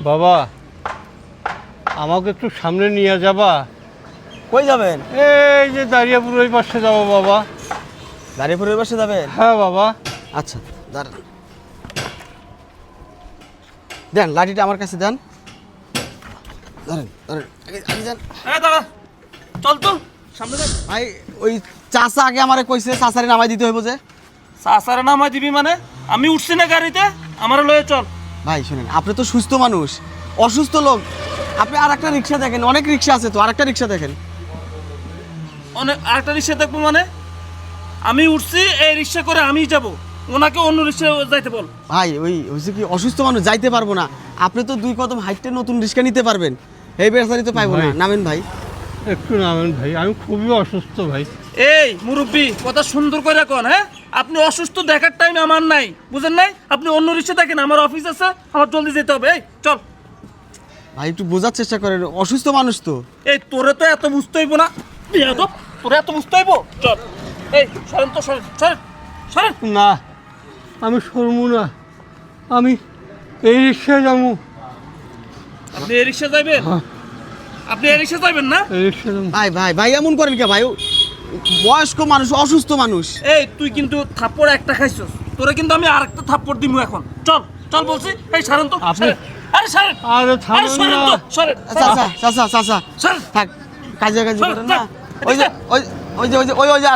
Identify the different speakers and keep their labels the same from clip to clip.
Speaker 1: বাবা আমাকে একটু সামনে নিয়ে যাবা?
Speaker 2: কই যাবেন?
Speaker 1: এই যে দাঁড়িয়াপুর ওই পাশে যাবো বাবা।
Speaker 2: দাঁড়িয়াপুরের পাশে যাবেন?
Speaker 1: হ্যাঁ বাবা।
Speaker 2: আচ্ছা দাঁড়ান, দেন লাঠিটা আমার কাছে দেন। ধরেন ধরেন, আগে যান।
Speaker 3: দাঁড়া, চল চল সামনে যা।
Speaker 2: ভাই ওই চাচা আগে আমারে কইছে চাচারে নামাই দিতে হইব যে।
Speaker 3: সাসারে নামাই দিবি মানে? আমি উঠছি না গাড়িতে, আমার লয়ে চল।
Speaker 2: ভাই শুনেন, আপনি তো সুস্থ মানুষ, অসুস্থ লোক, আপনি আর একটা রিক্সা দেখেন, অনেক রিক্সা আছে তো, আর একটা রিক্সা দেখেন।
Speaker 3: অনেক আরেকটা রিক্সা দেখবো মানে? আমি উঠছি, এই রিক্সা করে আমি যাব, ওনাকে অন্য রিক্সা যাইতে বল।
Speaker 2: ভাই ওই হচ্ছে কি, অসুস্থ মানুষ যাইতে পারবো না, আপনি তো 2 কদম হাইটে নতুন রিক্সা নিতে পারবেন, এই বেচারি তো পাইবো না।
Speaker 1: ভাই।
Speaker 2: নামেন ভাই।
Speaker 1: একটু নামেন ভাই, আমি খুবই অসুস্থ ভাই।
Speaker 3: এই মুরব্বি, কথা সুন্দর করে কোন। হ্যাঁ, আপনি অসুস্থ দেখার টাইম আমার নাই, বুঝেন নাই? আপনি অন্য রিক্সা দেখেন, আমার অফিস আছে, আমার জলদি যেতে হবে। এই চল
Speaker 2: ভাই একটু বোঝার চেষ্টা করেন, অসুস্থ মানুষ তো।
Speaker 3: এই তোরে তো এত বুঝতে হইব না, বেয়াদব, তোরে এত বুঝতে হইব। চল, এই সরেন তো, সরেন সরেন সরেন।
Speaker 1: না আমি সরমু না, আমি এই রিক্সায় যাবো।
Speaker 3: আপনি এই রিক্সা যাইবেন? আপনি এই রিক্সা যাইবেন না?
Speaker 1: এই রিক্সায় যাবো।
Speaker 2: ভাই ভাই ভাই এমন করেন কে ভাই, বয়স্ক মানুষ, অসুস্থ মানুষ।
Speaker 3: এই তুই কিন্তু থাপ্পড় একটা খাইছস, তোরে কিন্তু আমি আরেকটা থাপ্পড় দিমু এখন। চল চল বলছি, এই সরেন তো।
Speaker 1: আপনি-
Speaker 3: সরেন। আরে সরেন,
Speaker 1: আরে থামেন
Speaker 3: সরেন
Speaker 1: না।
Speaker 3: তো, সরেন।
Speaker 2: চাচা চাচা চাচা
Speaker 3: সরেন।
Speaker 2: থাক, কাজে কাজে
Speaker 3: সর,
Speaker 2: করেন
Speaker 3: যা,
Speaker 2: না। ওই যে
Speaker 3: এদিকে।
Speaker 2: ওই যে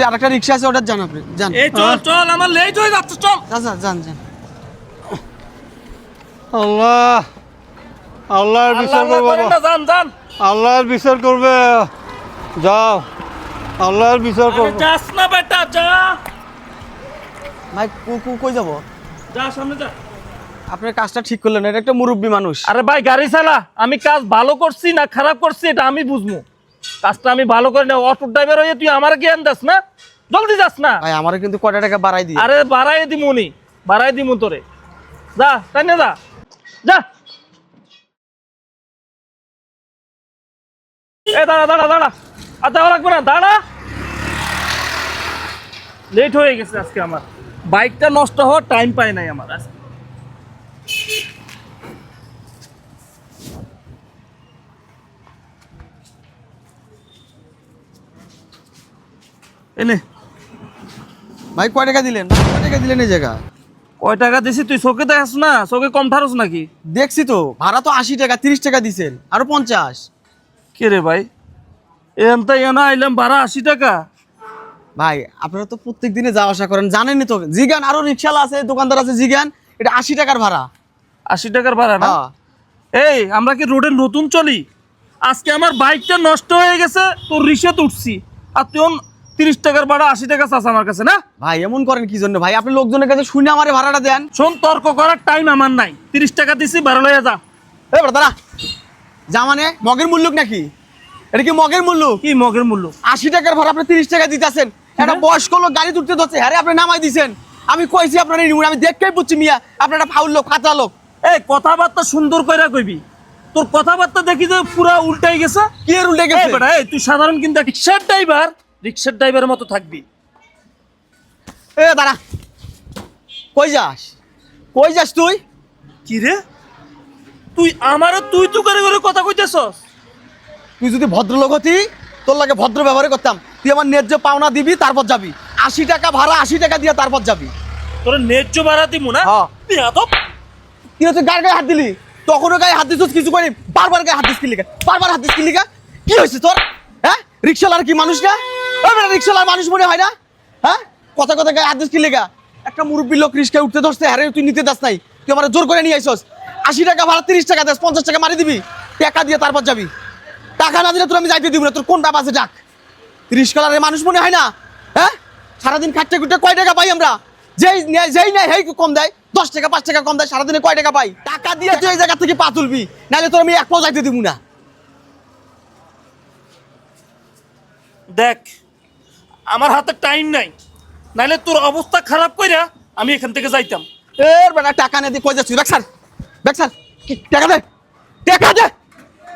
Speaker 2: আরেকটা রিক্সা আছে, ওটা যান আপনি, যান।
Speaker 3: এই চল চল, আমার লেট হয়ে যাচ্ছে, চল।
Speaker 2: চাচা যান যান।
Speaker 1: আল্লাহ, আল্লাহর বিচার
Speaker 3: আল্লাহ
Speaker 1: করবে
Speaker 3: করেন
Speaker 1: বাবা,
Speaker 3: না, যান যান।
Speaker 1: আল্লাহর বিচার করবে। যাও, আল্লাহর বিচার
Speaker 3: আরে
Speaker 1: করবে।
Speaker 3: যাস না বেটা, যা
Speaker 2: ভাই কই যাব?
Speaker 3: যা, সামনে যা।
Speaker 2: আপনার কাজটা ঠিক করলেন, এটা একটা মুরব্বী মানুষ।
Speaker 3: আরে ভাই গাড়ি চালা, আমি কাজ ভালো করছি না খারাপ করছি এটা আমি বুঝবো। কাজটা আমি ভালো করি না, অটো ড্রাইভার হয়ে তুই আমার জ্ঞান দাস না, জলদি যাস না।
Speaker 2: ভাই আমারে কিন্তু কয়টা টাকা বাড়াই দিয়ে।
Speaker 3: আরে বাড়াই দিমু নি, বাড়াই দিমু তোরে। যা, তাই না, যা যা। এ দাঁড়া দাঁড়া দাঁড়া, আর যাওয়া লাগবে না, দাঁড়া। লেট হয়ে গেছে আজকে, আমার বাইকটা নষ্ট হওয়ার টাইম পাই নাই আমার আজকে। এনে
Speaker 2: ভাই কয় টাকা দিলেন? কয় টাকা দিলেন এই জায়গা?
Speaker 3: কয় টাকা দিছি তুই চোখে দেখাস না? চোখে কম ঠারস নাকি?
Speaker 2: দেখছি তো, ভাড়া তো 80 টাকা, 30 টাকা দিছেন, আরো 50।
Speaker 3: কে রে ভাই, এনতা এনা আইলাম ভাড়া 80 টাকা।
Speaker 2: ভাই আপনারা তো প্রত্যেক দিনে যাওয়া আসা করেন, জানেনই তো। জিগান, আরো রিক্সাওয়ালা আছে, দোকানদার আছে, জিগান, এটা 80 টাকার ভাড়া।
Speaker 3: 80 টাকার ভাড়া না?
Speaker 2: হ্যাঁ।
Speaker 3: এই আমরা কি রোডে নতুন চলি? আজকে আমার বাইকটা নষ্ট হয়ে গেছে, তোর রিক্সাতে উঠছি, আর তুই 30 টাকার ভাড়া 80 টাকা চাস আমার কাছে না?
Speaker 2: ভাই এমন করেন কি জন্য ভাই? আপনি লোকজনের কাছে শুনে আমারে ভাড়াটা দেন।
Speaker 3: শোন, তর্ক করার টাইম আমার নাই। 30 টাকা দিছি, ভাড়া লইয়া যা।
Speaker 2: এই দাঁড়া, যা মানে মগের মূল্য নাকি? এটা কি মগের মূল্য?
Speaker 3: কি মগের মূল্য?
Speaker 2: 80 টাকার ভাড়া আপনি 30 টাকা দিতেছেন। একটা বয়স্ক লোক গাড়ি তুলতে ধরছে, হ্যাঁ আপনি নামাই দিছেন। আমি কইছি আপনারা নিমুন, আমি দেখতেই বুঝছি মিয়া আপনারা ফাউল লোক, খাতা লোক।
Speaker 3: এই কথাবার্তা সুন্দর কইরা কইবি, তোর কথাবার্তা দেখি যে পুরা উল্টাই গেছে।
Speaker 2: কি এর উল্টে
Speaker 3: এই
Speaker 2: গেছে?
Speaker 3: বেটা, এই তুই সাধারণ কিন্তু রিক্সার ড্রাইভারের মতো থাকবি।
Speaker 2: এ দাঁড়া, কই যাস? কই যাস তুই?
Speaker 3: কি রে, তুই আমারও তুই করে কথা কইতেছস?
Speaker 2: তুই যদি ভদ্রলোক হতি, তোর লাগে ভদ্র ব্যবহার করতাম। তুই আমার ন্যায্য পাওনা দিবি, তারপর যাবি। 80 টাকা ভাড়া, 80 টাকা দিয়ে তারপর যাবি।
Speaker 3: তোর ন্যায্য ভাড়া দিমু না?
Speaker 2: হ্যাঁ।
Speaker 3: বেয়াদব।
Speaker 2: কি হচ্ছে, গায়ে হাত দিলি? তখনও গায়ে হাত দিছিস, কিছু করি, বারবার গায়ে হাত দিস কি লিগা? বারবার হাত দিস কি লিগা? কি হয়েছে তোর? হ্যাঁ, রিক্সাওয়ালার কি মানুষ না? রিক্সাওয়ালার মানুষ মনে হয় না? হ্যাঁ, কথা কথা গায়ে হাত দিস কি লিগা? একটা মুরব্বী লোক রিক্সায় উঠতে ধরছে, হ্যাঁ তুই নিতে দাস নাই, তুই আমার জোর করে নিয়ে আইসস। 80 টাকা ভাড়া, 30 টাকা দেস, 50 টাকা মারি দিবি, টাকা দিয়ে তারপর যাবি। টাকা না দিলে তোর আমি যাইতে দিব না, তোর কোনটা বাজে ডাক? রিক্সাওয়ালার মানুষ মনে হয় না? হ্যাঁ, সারাদিন খাটতে খুঁটতে কয় টাকা পাই আমরা? যেই নেয় হেই কম দেয়, 10 টাকা 5 টাকা কম দেয়, সারাদিনে কয় টাকা পাই? টাকা দিয়ে তুই এই জায়গা থেকে পা তুলবি, নাহলে তোর আমি এক পাও যাইতে দিব না।
Speaker 3: দেখ, আমার হাতে টাইম নাই, নাইলে তোর অবস্থা খারাপ কইরা আমি এখান থেকে যাইতাম।
Speaker 2: এর বেটা টাকা না দিয়ে কই যাচ্ছিস? ব্যাক স্যার টাকা দে, টাকা দে।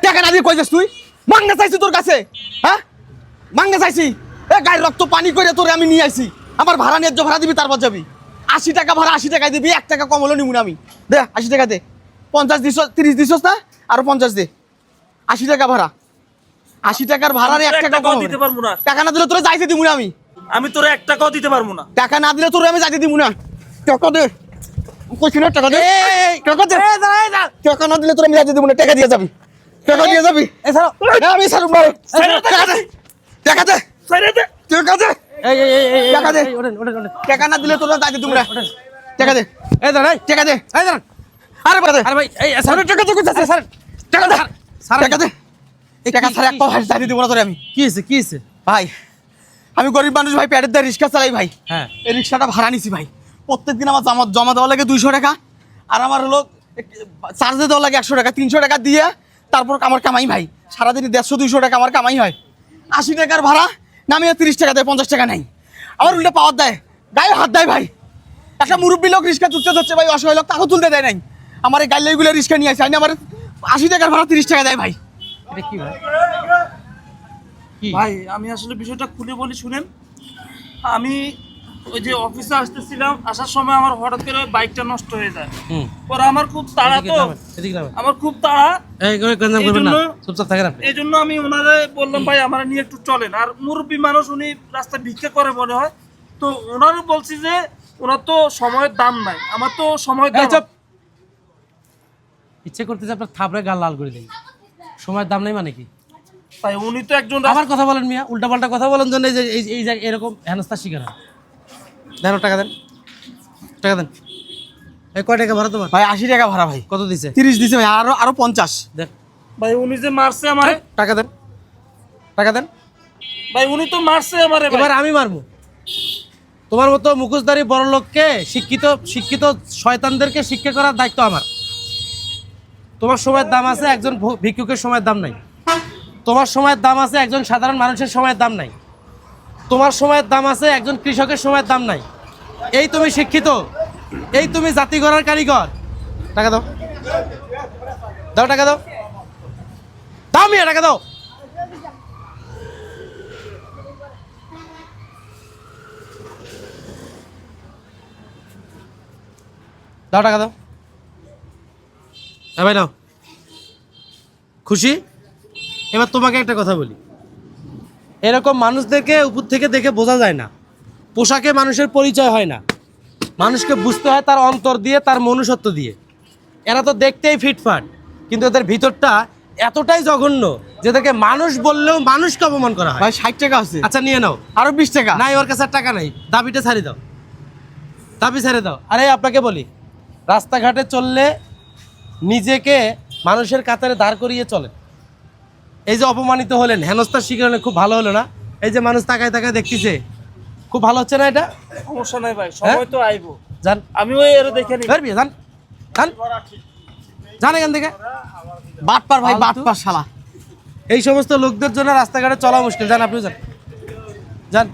Speaker 2: টাকা না দিয়ে কই যাস তুই? মাংনা চাইছি তোর কাছে, হ্যাঁ মাংনা চাইছি। এ গায়ের রক্ত পানি করে তোরে আমি নিয়ে আইছি। আমার ভাড়া ন্যায্য ভাড়া দিবি, তারপর যাবি। 80 টাকা ভাড়া, 80 টাকায় দিবি, 1 টাকা কম হলো নিমুন আমি। দে 80 টাকা দে। 50 দিছ 30 দিছস না আর 50 দে 80 টাকা ভাড়া 80 টাকার ভাড়ার 1 টাকা কম
Speaker 3: দিতে পারবো না।
Speaker 2: টাকা না দিলে তোরে যাইতে দিমু না
Speaker 3: আমি তোরে 1 টাকাও দিতে পারবো না।
Speaker 2: টাকা না দিলে তোরে আমি যাইতে দিমু না টাকা দে কইছি না টাকা দে টাকা দে টাকা না দিলে তোরে আমি যাইতে দিমু না টাকা দিয়ে যাবি টাকা দিয়ে যাবি আমি ছাড়ব না টাকা দে টাকা দে
Speaker 3: ছেড়ে দে।
Speaker 2: টাকা দে টাকা দে টাকা না দিলে তোরে যাইতে দিমু না টাকা দে টাকা দে আরে বাদে
Speaker 4: আরে ভাই এই
Speaker 2: স্যার টাকা দে কইতাছে স্যার টাকা দে টাকা দে এই টাকা ছাড়া এক পাও যাইতে দিমু না তোরে আমি
Speaker 4: কি হইছে
Speaker 2: ভাই আমি গরিব মানুষ ভাই পেটের দা রিক্সা চালাই ভাই
Speaker 4: হ্যাঁ
Speaker 2: এই রিক্সাটা ভাড়া নিছি ভাই প্রত্যেকদিন আমার জমা দেওয়া লাগে 200 টাকা আর আমার হলো চার্জে দেওয়া লাগে 100 টাকা 300 টাকা দিয়ে তারপর আমার কামাই ভাই সারাদিন 150-200 টাকা আমার কামাই হয় 80 টাকার ভাড়া নামিয়ে 30 টাকা দেয় 50 টাকা নাই আমার উল্টা পাওয়ার দেয় গায়ে হাত দেয় ভাই একটা মুরব্বী লোক রিক্সা তুলতে যাচ্ছে ভাই অসহায় লোক তাকেও তুলতে দেয় নাই আমার এই গাইলেগুলো রিক্সা নিয়ে আসে আমার 80 টাকার ভাড়া 30 টাকা দেয় ভাই
Speaker 4: এটা কি ভাই কি
Speaker 3: ভাই আমি আসলে বিষয়টা খুলে বলি শুনেন। আমি ওই যে অফিসে আসতেছিলাম, আসার সময় আমার হঠাৎ করে বাইকটা নষ্ট হয়ে যায়।
Speaker 4: হুম
Speaker 3: পরে আমার খুব তাড়া, তো
Speaker 4: এদিকে নামেন
Speaker 3: আমার খুব তাড়া,
Speaker 4: এই করে গঞ্জাম করবেন না
Speaker 3: এইজন্য-
Speaker 4: চুপচাপ থাকেন আপনি
Speaker 3: এই জন্য আমি ওনারে বললাম ভাই আমার নিয়ে একটু চলেন। আর মুরব্বী মানুষ, উনি রাস্তায় ভিক্ষা করে মনে হয়, তো ওনারও বলছি যে ওনার তো সময়ের দাম নাই, আমার তো সময়ের
Speaker 4: এই
Speaker 3: দাম।
Speaker 4: চুপ ইচ্ছে করতেছে আপনার থাপড়ে গাল লাল করে দেই সময়ের দাম নাই মানে কি
Speaker 3: তাই উনি তো একজন
Speaker 4: আবার কথা বলেন মিয়া উল্টাপাল্টা কথা বলেন জন্য এই যে এই যে এরকম হেনস্থার শিকার হয় দেন টাকা দেন এই কয় টাকা ভাড়া তোমার
Speaker 2: ভাই 80 টাকা ভাড়া ভাই
Speaker 4: কত দিছে
Speaker 2: 30 দিছে ভাই আরো 50
Speaker 4: দেন
Speaker 3: ভাই উনি যে মারছে আমারে,
Speaker 4: টাকা দেন
Speaker 3: ভাই উনি তো মারছে আমারে ভাই।
Speaker 4: এবার আমি মারবো তোমার মতো মুখোশধারী বড় লোককে শিক্ষিত শয়তানদেরকে শিক্ষা করার দায়িত্ব আমার। তোমার সময়ের দাম আছে, একজন ভিক্ষুকের সময়ের দাম নাই। তোমার সময়ের দাম আছে, একজন সাধারণ মানুষের সময়ের দাম নাই। তোমার সময়ের দাম আছে, একজন কৃষকের সময়ের দাম নাই। এই তুমি শিক্ষিত, এই তুমি জাতি গড়ার কারিগর। টাকা দাও টাকা দাও মিয়া টাকা দাও। টাকা দাও ভাই নাও। খুশি? এবার তোমাকে একটা কথা বলি, এরকম মানুষদেরকে উপর থেকে দেখে বোঝা যায় না, পোশাকে মানুষের পরিচয় হয় না, মানুষকে বুঝতে হয় তার অন্তর দিয়ে, তার মনুষ্যত্ব দিয়ে। এরা তো দেখতেই ফিটফাট, কিন্তু এদের ভিতরটা এতটাই জঘন্য যেটাকে মানুষ বললেও মানুষকে অপমান করা হয়।
Speaker 2: ভাই 60 টাকা আছে
Speaker 4: আচ্ছা নিয়ে নাও।
Speaker 2: আরো 20 টাকা
Speaker 4: নাই ওর কাছে আর টাকা নাই, দাবিটা ছাড়ি দাও, দাবি ছেড়ে দাও। আরে আপনাকে বলি, রাস্তাঘাটে চললে নিজেকে মানুষের কাতারে দাঁড় করিয়ে চলেন। এই যে অপমানিত হলেন, হেনস্থার শিকার হলেন, খুব ভালো হলো না? এই যে মানুষ তাকায় তাকায় দেখতেছে, খুব ভালো হচ্ছে না এটা?
Speaker 3: সমস্যা নাই ভাই, সময় তো আইবো,
Speaker 4: যান
Speaker 3: আমি ওই এর দেখে নিব।
Speaker 4: বের বিয়ে, যান এখান থেকে।
Speaker 2: বাটপার ভাই,
Speaker 4: ফালতু।
Speaker 2: বাটপার শালা।
Speaker 4: এই সমস্ত লোকদের জন্য রাস্তাঘাটে চলা মুশকিল। যান আপনি যান।